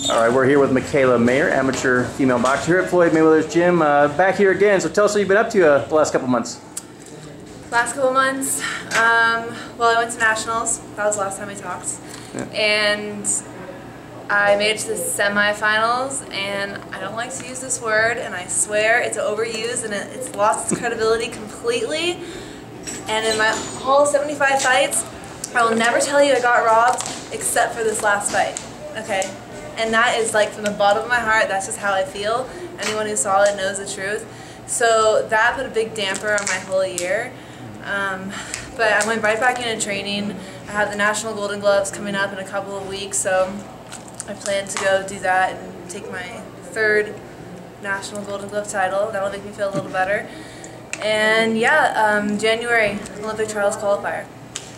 All right, we're here with Mikaela Mayer, amateur female boxer here at Floyd Mayweather's gym. Back here again, so tell us what you've been up to the last couple months. Last couple months, well, I went to nationals. That was the last time we talked. Yeah. And I made it to the semifinals, and I don't like to use this word, and I swear it's overused, and it's lost its credibility completely. And in my whole 75 fights, I will never tell you I got robbed except for this last fight, okay? And that is like from the bottom of my heart, that's just how I feel. Anyone who saw it knows the truth. So that put a big damper on my whole year. But I went right back into training. I have the National Golden Gloves coming up in a couple of weeks, so I plan to go do that and take my third National Golden Glove title. That'll make me feel a little better. And yeah, January, Olympic trials qualifier.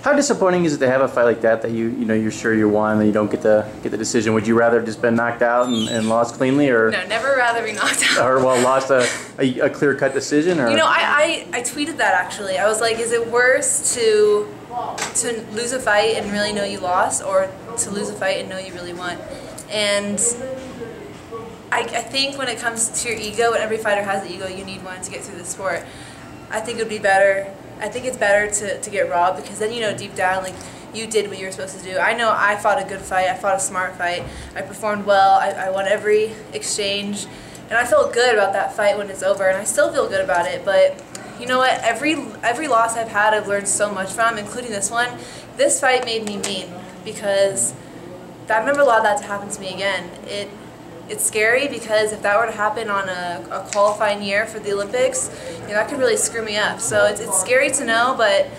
How disappointing is it to have a fight like that you're sure you won and you don't get the decision? Would you rather have just been knocked out and lost cleanly, or no, never rather be knocked out, or well, lost a clear-cut decision? Or you know, I tweeted that actually. I was like, is it worse to lose a fight and really know you lost, or to lose a fight and know you really won? And I think when it comes to your ego, and every fighter has the ego, you need one to get through the sport. I think it would be better. I think it's better to get robbed, because then you know deep down, like, you did what you were supposed to do. I know I fought a good fight. I fought a smart fight. I performed well. I won every exchange, and I felt good about that fight when it's over, and I still feel good about it. But you know what? Every loss I've had, I've learned so much from, including this one. This fight made me mean, because I remember a lot of that to happen to me again. It's scary, because if that were to happen on a qualifying year for the Olympics, you know, that could really screw me up. So it's scary to know, but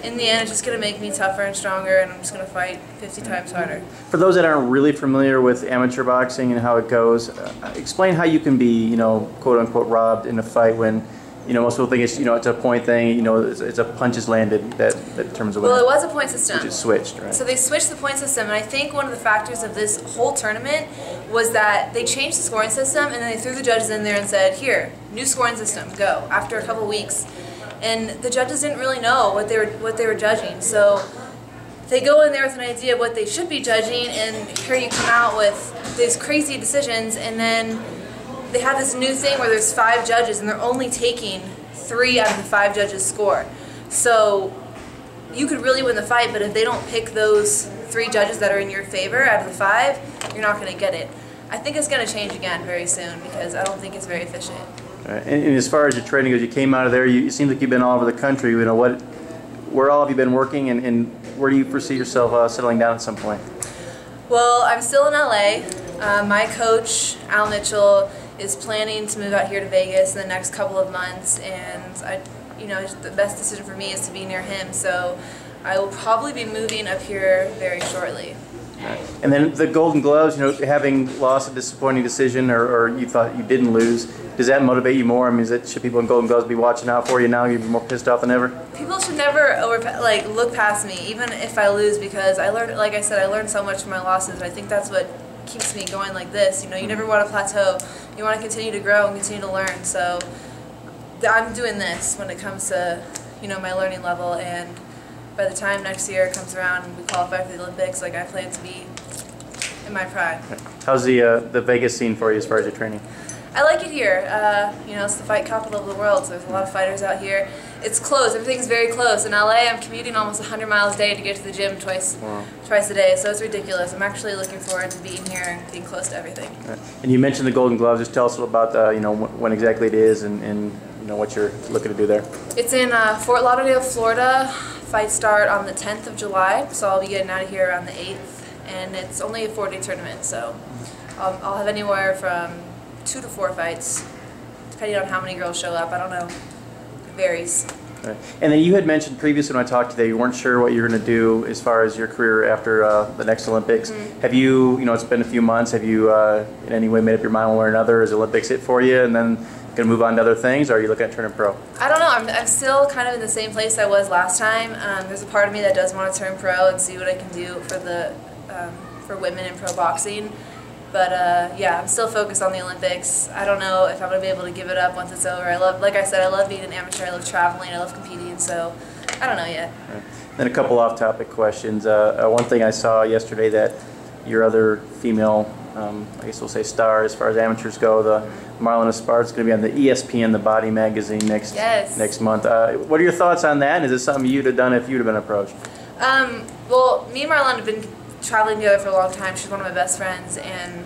in the end, it's just going to make me tougher and stronger, and I'm just going to fight 50 times harder. For those that aren't really familiar with amateur boxing and how it goes, explain how you can be, you know, quote-unquote robbed in a fight when, you know, most people think it's, you know, it's a point thing, you know, it's a punches landed that determines the winner. Well, it was a point system. Which is switched, right? So they switched the point system, and I think one of the factors of this whole tournament was that they changed the scoring system, and then they threw the judges in there and said, here, new scoring system, go, after a couple weeks. And the judges didn't really know what they were judging. So they go in there with an idea of what they should be judging, and here you come out with these crazy decisions, and then they have this new thing where there's 5 judges, and they're only taking 3 out of the 5 judges' score. So you could really win the fight, but if they don't pick those 3 judges that are in your favor out of the 5, you're not going to get it. I think it's going to change again very soon, because I don't think it's very efficient. Right. And as far as your training goes, you came out of there, you seem like you've been all over the country. You know, where all have you been working, and where do you foresee yourself settling down at some point? Well, I'm still in LA. My coach, Al Mitchell, is planning to move out here to Vegas in the next couple of months, and you know, the best decision for me is to be near him. So I will probably be moving up here very shortly. Right. And then the Golden Gloves, you know, having lost a disappointing decision, or you thought you didn't lose, does that motivate you more? I mean, should people in Golden Gloves be watching out for you now? You'd be more pissed off than ever? People should never look past me, even if I lose, because I learned, like I said, I learned so much from my losses, and I think that's what keeps me going like this. You know, you never want to plateau. You want to continue to grow and continue to learn. So I'm doing this when it comes to, you know, my learning level, and by the time next year comes around and we qualify for the Olympics, like, I plan to be in my prime. How's the Vegas scene for you as far as your training? I like it here. You know, it's the fight capital of the world, so there's a lot of fighters out here. It's close. Everything's very close. In LA, I'm commuting almost 100 miles a day to get to the gym twice a day, so it's ridiculous. I'm actually looking forward to being here and being close to everything. Right. And you mentioned the Golden Gloves. Just tell us a little about, you know, when exactly it is, and you know, what you're looking to do there. It's in Fort Lauderdale, Florida. Fights start on the 10th of July, so I'll be getting out of here around the 8th, and it's only a 4-day tournament, so I'll have anywhere from 2 to 4 fights, depending on how many girls show up. I don't know. It varies. Right. And then you had mentioned previously when I talked to you that you weren't sure what you were going to do as far as your career after the next Olympics. Have you, you know, it's been a few months, have you in any way made up your mind one way or another? Is Olympics it for you, and then going to move on to other things, or are you looking at turning pro? I don't know. I'm still kind of in the same place I was last time. There's a part of me that does want to turn pro and see what I can do for women in pro boxing. But yeah, I'm still focused on the Olympics. I don't know if I'm going to be able to give it up once it's over. Like I said, I love being an amateur. I love traveling. I love competing. So I don't know yet. Right. Then a couple off-topic questions. One thing I saw yesterday that your other female I guess we'll say star as far as amateurs go. The Marlen Esparza is going to be on the ESPN, the Body magazine next month. What are your thoughts on that? And is this something you'd have done if you'd have been approached? Well, me and Marlen have been traveling together for a long time. She's one of my best friends, and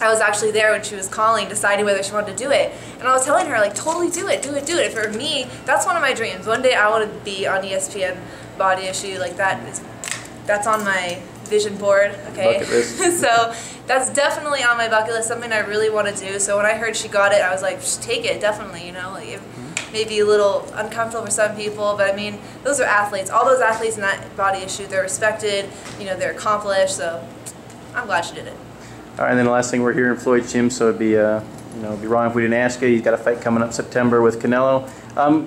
I was actually there when she was calling, deciding whether she wanted to do it. And I was telling her, like, totally do it, do it, do it. For me, that's one of my dreams. One day I want to be on ESPN Body issue, like that's on my vision board, okay? Bucket list. So that's definitely on my bucket list, something I really want to do. So when I heard she got it, I was like, just take it, definitely, you know? Like, maybe a little uncomfortable for some people, but I mean, those are athletes. All those athletes in that body issue, they're respected, you know, they're accomplished, so I'm glad she did it. All right, and then the last thing, we're here in Floyd's gym, so it'd be, it'd be wrong if we didn't ask you. He's got a fight coming up September with Canelo.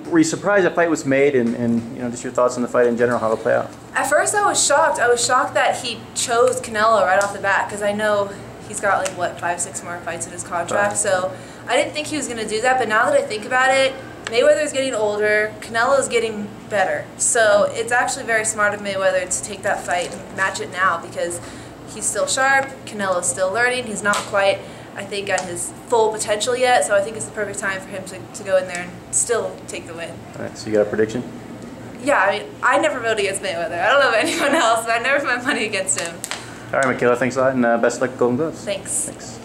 Were you surprised that fight was made, and just your thoughts on the fight in general, how it'll play out? At first, I was shocked. I was shocked that he chose Canelo right off the bat, because I know he's got like what 5-6 more fights in his contract. So I didn't think he was going to do that. But now that I think about it, Mayweather's getting older, Canelo's getting better. So it's actually very smart of Mayweather to take that fight and match it now, because he's still sharp, Canelo's still learning, he's not quite, I think, at his full potential yet, so I think it's the perfect time for him to go in there and still take the win. All right, so you got a prediction? Yeah, I mean, I never vote against Mayweather. I don't know about anyone else, but I never put my money against him. All right, Mikaela, thanks a lot, and best of luck with Golden Gloves. Thanks. Thanks.